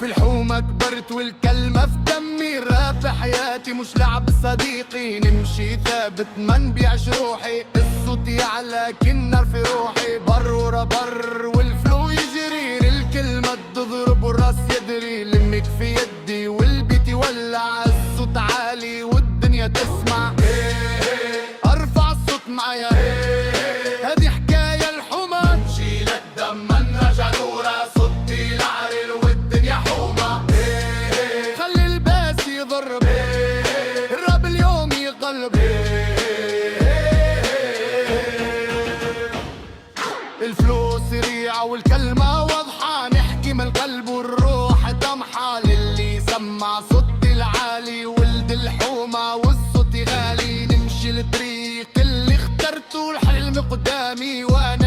في الحومة كبرت والكلمة في دمي، راب حياتي مش لعب صديقي، نمشي ثابت ما نبيعش روحي، الصوت يعلى كالنار في روحي، بر ورا بر والفلو يجري، الكلمة تضرب والراس يدري، لمك في يدي والبيت يولع، الصوت عالي والدنيا تسمع، ارفع الصوت معايا، هذه حكاية الحومة، نمشي لقدام ما نرجع لورا، صوتي العريل والدنيا حومة، خلي الباس يضرب، الراب اليوم يغلب، الفلو سريعة والكلمة واضحة، نحكي من القلب والروح طمحة، للي سمع صوتي العالي ولد الحومة والصوت غالي، نمشي الطريق اللي اخترته، الحلم قدامي وانا